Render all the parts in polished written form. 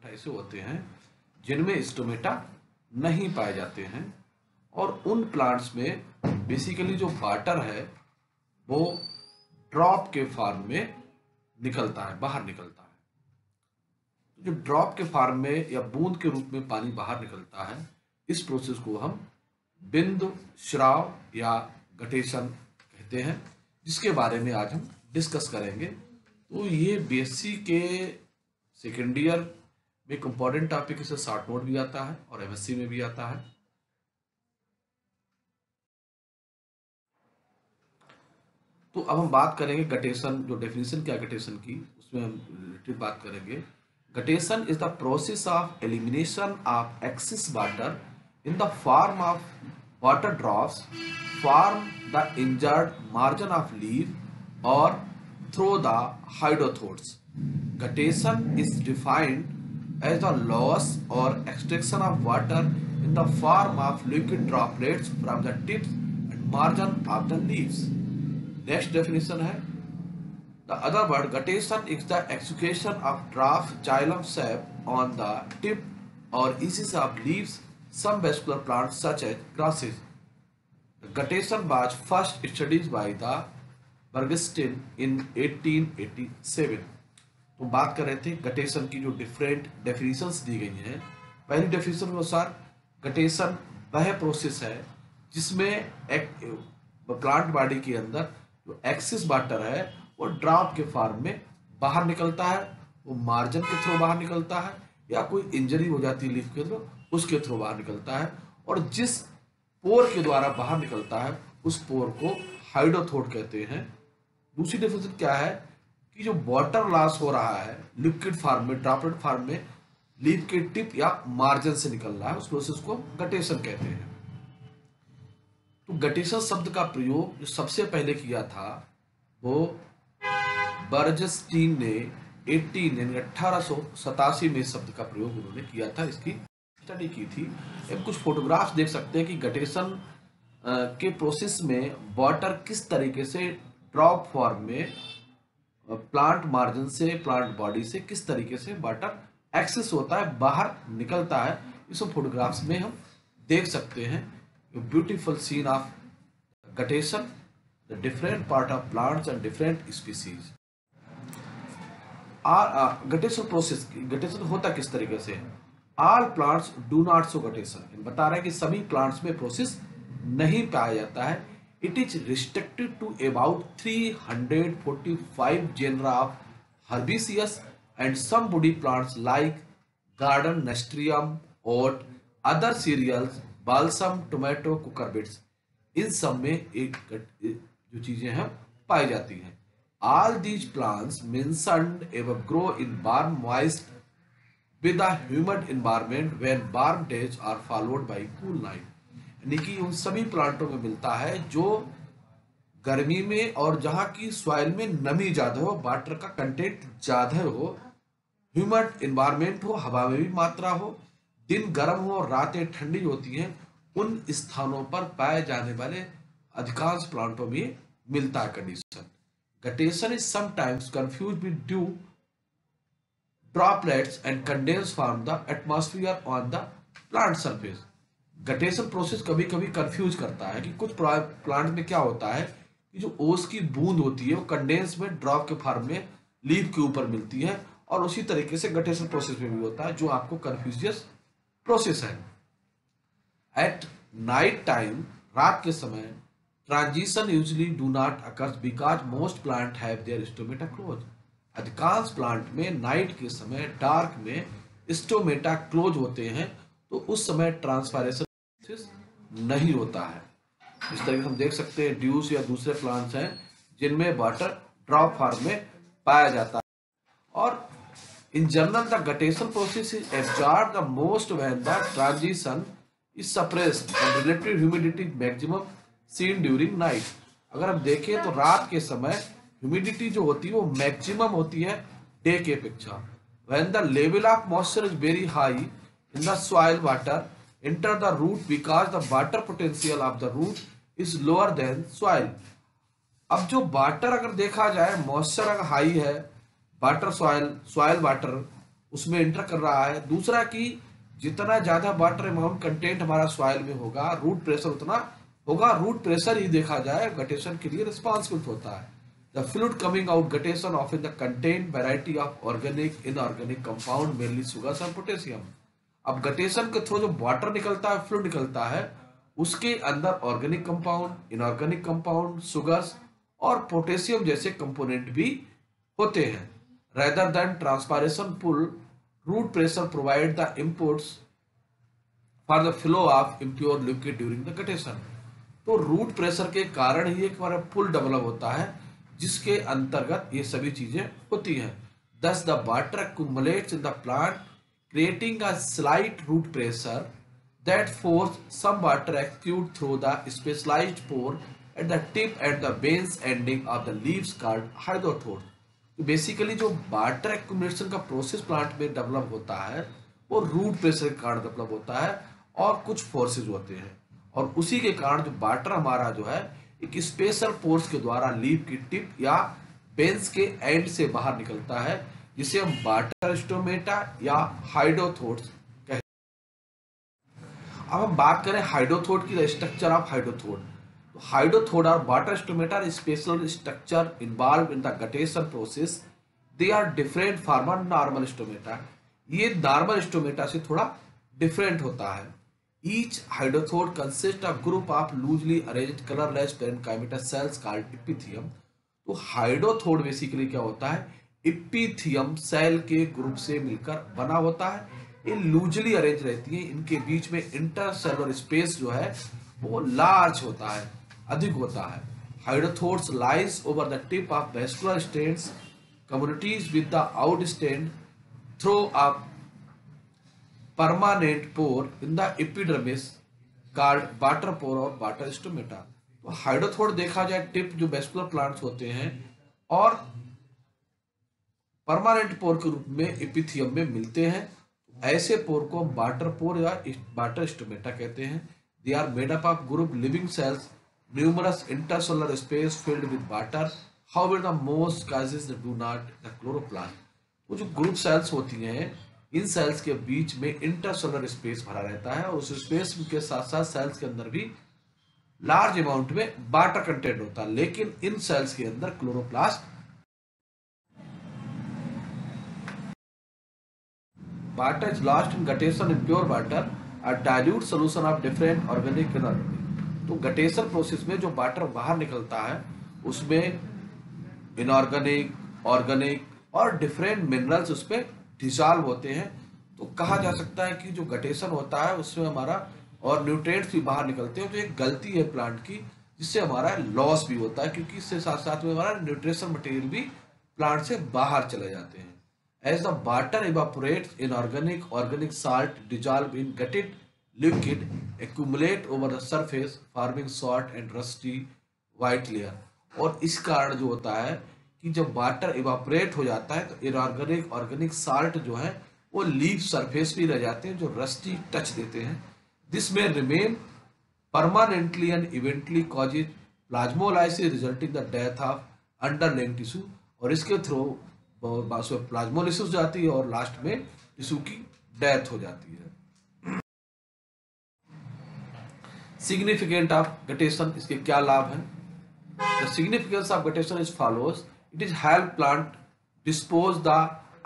ऐसे होते हैं जिनमें स्टोमेटा नहीं पाए जाते हैं, और उन प्लांट्स में बेसिकली जो वाटर है वो ड्रॉप के फॉर्म में निकलता है, बाहर निकलता है। तो जो ड्रॉप के फॉर्म में या बूंद के रूप में पानी बाहर निकलता है, इस प्रोसेस को हम बिंदु स्राव या गटेशन कहते हैं, जिसके बारे में आज हम डिस्कस करेंगे। तो ये बीएससी के सेकेंड ईयर में एक इम्पॉर्टेंट टॉपिक, इसे शॉर्ट नोट भी आता है और एमएससी में भी आता है। तो अब हम बात करेंगे गटेशन, जो डेफिनेशन क्या गटेशन की, उसमें हम रिलेटेड बात करेंगे। Guttation is the process of elimination of excess water in the form of water drops from the injured margin of leaf और through the hydathodes. Guttation is defined as the loss or extraction of water in the form of liquid droplets from the tips and margin of the leaves. Next definition है, the other word guttation is the execution of drop xylem sap on the tip or edges of leaves some vascular plants such as grasses. The guttation was first studied by the Bergsten in 1887. तो बात कर रहे थे guttation की जो different definitions दी गई हैं। पहली डेफिनेशन के अनुसार गटेशन वह प्रोसेस है जिसमें एक प्लांट बॉडी के अंदर जो एक्सेस वाटर है वो ड्रॉप के फॉर्म में बाहर निकलता है, वो मार्जिन के थ्रू बाहर निकलता है, या कोई इंजरी हो जाती है लीफ के थ्रू उसके थ्रू बाहर निकलता है, और जिस पोर के द्वारा बाहर निकलता है उस पोर को हाइड्रोथोड कहते हैं। दूसरी डेफिनेशन क्या है कि जो वाटर लॉस हो रहा है लिक्विड फॉर्म में, ड्रॉपलेट फॉर्म में लीफ के टिप या मार्जिन से निकल रहा है, उस प्रोसेस को गटेशन कहते हैं। तो गटेशन शब्द का प्रयोग जो सबसे पहले किया था वो बर्जस्टीन ने 1887 में शब्द का प्रयोग उन्होंने किया था, इसकी स्टडी की थी। अब कुछ फोटोग्राफ्स देख सकते हैं कि गटेशन के प्रोसेस में वाटर किस तरीके से ड्रॉप फॉर्म में प्लांट मार्जिन से, प्लांट बॉडी से किस तरीके से वाटर एक्सेस होता है, बाहर निकलता है। इस फोटोग्राफ्स में हम देख सकते हैं beautiful scene of guttation, the different part of plants and different species. Guttation process, guttation होता किस तरीके से? All plants do not show guttation, बता रहे हैं कि सभी प्लांट्स में प्रोसेस नहीं पाया जाता है। It is restricted to about 345 genera of herbaceous and some woody plants like garden nasturtium, oat, other cereals, balsam, tomato, cucurbits. इन सब में एक जो चीजें हैं पाई जाती हैं। All these plants mentioned ever grow in warm, moist with a humid environment when warm days are followed by cool night. यानी कि उन सभी प्लांटों में मिलता है जो गर्मी में और जहाँ की सॉइल में नमी ज्यादा हो, वाटर का कंटेंट ज्यादा हो, ह्यूमिड एनवायरनमेंट हो, हवा में भी मात्रा हो, दिन गर्म हो और रातें ठंडी होती हैं, उन स्थानों पर पाए जाने वाले अधिकांश प्लांटों में मिलता है condition. Guttation is sometimes confused with due droplets and condense from the atmosphere on the plant surface. Guttation process कभी कभी कंफ्यूज करता है कि कुछ प्लांट में क्या होता है कि जो ओस की बूंद होती है वो कंडेंस में ड्रॉप के फॉर्म में लीफ के ऊपर मिलती है, और उसी तरीके से गटेशन प्रोसेस में भी होता है, जो आपको कंफ्यूजियस प्रोसेस है। एट नाइट टाइम, रात के समय, transition usually do not occurs because most plant have their stomata close. अधिकांश प्लांट में नाइट के समय डार्क में स्टोमेटा क्लोज होते हैं, तो उस समय ट्रांसपायरेशन नहीं होता है। इस तरह से हम देख सकते हैं ड्यूस या दूसरे प्लांट्स हैं जिनमें वाटर ड्रॉप फॉर्म में पाया जाता है। और in general the guttation process is absorb the most when the transition is suppressed and relative humidity maximum seen during night. अगर हम देखें तो रात के समय ह्यूमिडिटी जो होती है वो मैक्सिमम होती है डे के अपेक्षा। When the level of moisture is very high in the soil, water enter the root because the water potential of the root is lower than soil. अब जो वाटर अगर देखा जाए, मॉइस्चर अगर हाई है, वाटर सॉइल वाटर उसमें inter कर रहा है। दूसरा कि जितना ज्यादा वाटर अमाउंट कंटेंट हमारा सॉइल में होगा, रूट प्रेशर उतना होगा। रूट प्रेशर ही देखा जाए गटेशन के लिए रिस्पॉन्सिबल होता है। The fluid coming out guttation of in the content variety of organic inorganic compound mainly sugars और पोटेशियम। अब गटेशन के थ्रू जो वाटर निकलता है, फ्लूइड निकलता है, उसके अंदर organic compound, inorganic compound, sugars और पोटेशियम जैसे कंपोनेंट भी होते हैं। Rather than transpiration pull, root pressure provide the inputs for the flow of impure liquid during the guttation. तो रूट प्रेशर के कारण ही एक बार पुल डेवलप होता है, जिसके अंतर्गत ये सभी चीजें होती हैं। दस the water accumulates in the plant creating a slight root pressure that force some water exude through the specialized pore at the tip and the veins ending of the leaves called hydrothores। तो basically जो water accumulation का process plant में develop होता है वो root pressure के कारण develop होता है और कुछ फोर्सेज होते हैं, और उसी के कारण जो वाटर हमारा जो है एक स्पेशल फोर्स के द्वारा लीफ की टिप या बेंस के एंड से बाहर निकलता है, जिसे हम वाटर स्टोमेटा या हाइड्रोथोड्स कहते हैं। अब हम बात करें हाइड्रोथोड की, स्ट्रक्चर ऑफ हाइड्रोथोड। हाइड्रोथोड और water stomata special structure involve in the guttation process. They are different from normal stomata. ये नॉर्मल स्टोमेटा से थोड़ा डिफरेंट होता है। Each हाइड्रोथोड consist of group of loosely arranged colourless पेरेन्काइमेटा cells called इपिथियम। तो हाइड्रोथोड बेसिकली क्या होता है, इपिथियम सेल के ग्रुप से मिलकर बना होता है। ये लूजली अरेंज रहती है, इनके बीच में इंटरसेलुलर स्पेस जो है वो लार्ज होता है, अधिक होता है। Hydathodes lies over the tip of vascular strands communities with the out stand through of permanent pore in the epidermis called water pore और वाटर स्टोमेटा। तो हाइड्रोथोड देखा जाए टिप जो वेस्कुलर प्लांट्स होते हैं और परमानेंट पोर के रूप में एपिथियम में मिलते हैं। ऐसे पोर को हम वाटर पोर या वाटर स्टोमेटा कहते हैं। They are made up of group living cells, numerous intercellular space filled with water, however the most causes do not the chloroplast. वो जो ग्रुप सेल्स होती हैं, इन सेल्स के बीच में इंटरसेलुलर स्पेस भरा रहता है और उस स्पेस के साथ साथ सेल्स के अंदर भी लार्ज अमाउंट में वाटर कंटेंट होता है, लेकिन इन सेल्स के अंदर chloroplast. Water is lost in guttation in pure water, a dilute solution of different organic inorganic. तो गटेशन प्रोसेस में जो वाटर बाहर निकलता है उसमें इनऑर्गेनिक, ऑर्गेनिक और डिफरेंट मिनरल्स उसमें डिसॉल्व होते हैं। तो कहा जा सकता है कि जो गटेशन होता है उसमें हमारा और न्यूट्रिएंट्स भी बाहर निकलते हैं, जो एक गलती है प्लांट की, जिससे हमारा लॉस भी होता है, क्योंकि इससे साथ साथ में हमारा न्यूट्रिशन मटेरियल भी प्लांट से बाहर चले जाते हैं। As the water evaporates inorganic, organic salt dissolve in guttated liquid accumulate over the surface forming salt and rusty white layer. और इस कारण जो होता है कि जब वाटर इवापोरेट हो जाता है तो इनऑर्गेनिक, ऑर्गेनिक साल्ट जो है वो लीफ सरफेस भी रह जाते हैं, जो रस्टी टच देते हैं। दिस में remain permanently and इवेंटली causes plasmolysis resulting the death of underlying tissue. और इसके थ्रू प्लाज्मोलिसिस जाती है और लास्ट में टिश्यू की डेथ हो जाती है। सिग्निफिकेंट ऑफ गटेशन, इसके क्या लाभ हैं? The significance of guttation is follows. It is help plant dispose the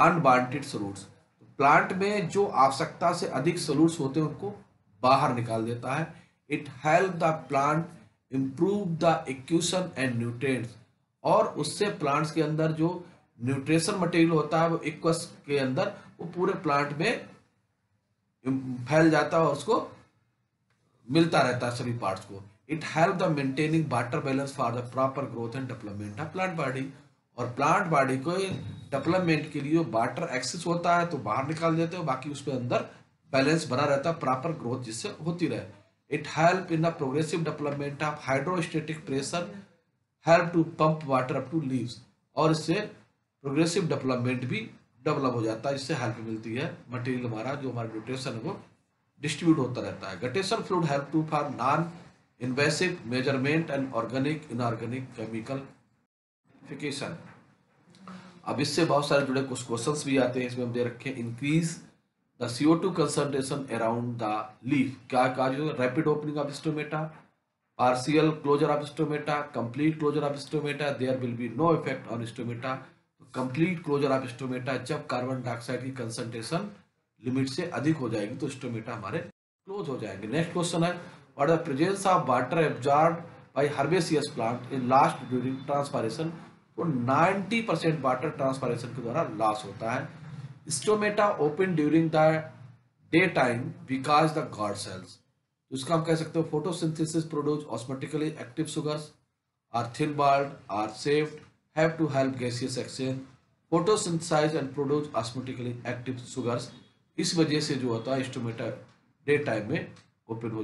unwanted solutes. Plant में जो आवश्यकता से अधिक सोल्यूट्स होते हैं उनको बाहर निकाल देता है। It help the plant improve the acquisition and nutrients. और उससे प्लांट्स के अंदर जो न्यूट्रिशन मटेरियल होता है वो एक्वस के अंदर वो पूरे प्लांट में फैल जाता है और उसको मिलता रहता है सभी पार्ट्स को। It help the maintaining water balance for the proper growth and development of plant body. और प्लांट बॉडी को डेवलपमेंट के लिए वाटर एक्सेस होता है तो बाहर निकाल देते हो, बाकी उसके अंदर बैलेंस बना रहता है, प्रॉपर ग्रोथ जिससे होती रहे। It help in the progressive development of hydrostatic pressure, help to pump water up to leaves. और इससे प्रोग्रेसिव डेवलपमेंट भी डेवलप हो जाता है, इससे हेल्प मिलती है, मटेरियल हमारा जो हमारा न्यूट्रिशन है वो डिस्ट्रीब्यूट होता रहता है। Guttation fluid help to for non invasive measurement and organic inorganic chemical specification. अब इससे बहुत सारे जुड़े कुछ क्वेश्चंस भी आते हैं, इसमें हम दे रखे हैं increase the CO2 concentration around the leaf. क्या कहा जो rapid opening of stomata, partial closure of stomata, complete closure of stomata, there will be no effect on stomata. Complete closure of stomata, जब कार्बन डाइऑक्साइड की concentration limit से अधिक हो जाएगी तो स्टोमेटा हमारे क्लोज हो जाएंगे। नेक्स्ट क्वेश्चन है what the presence of water absorbed by herbaceous plant in last during transpiration. तो 90% वाटर ट्रांसपायरेशन के द्वारा लॉस होता है। Stomata open during the day time because the guard cells. तो इसका हम कह सकते हो photosynthesis produce osmotically active sugars are thin walled are saved have to help gaseous exchange, photosynthesize and produce osmotically active sugars. इस वजह से जो होता है स्टोमेटा डे टाइम में ओपन हो।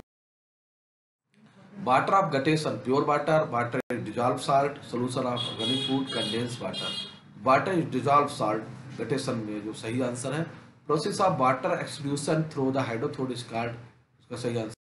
Water of guttation, pure water, water is dissolve salt, solution of organic food, condense water. Water is dissolve salt guttation में जो सही आंसर है। Process of water exclusion through the हाइड्रोथोड is called, इसका सही answer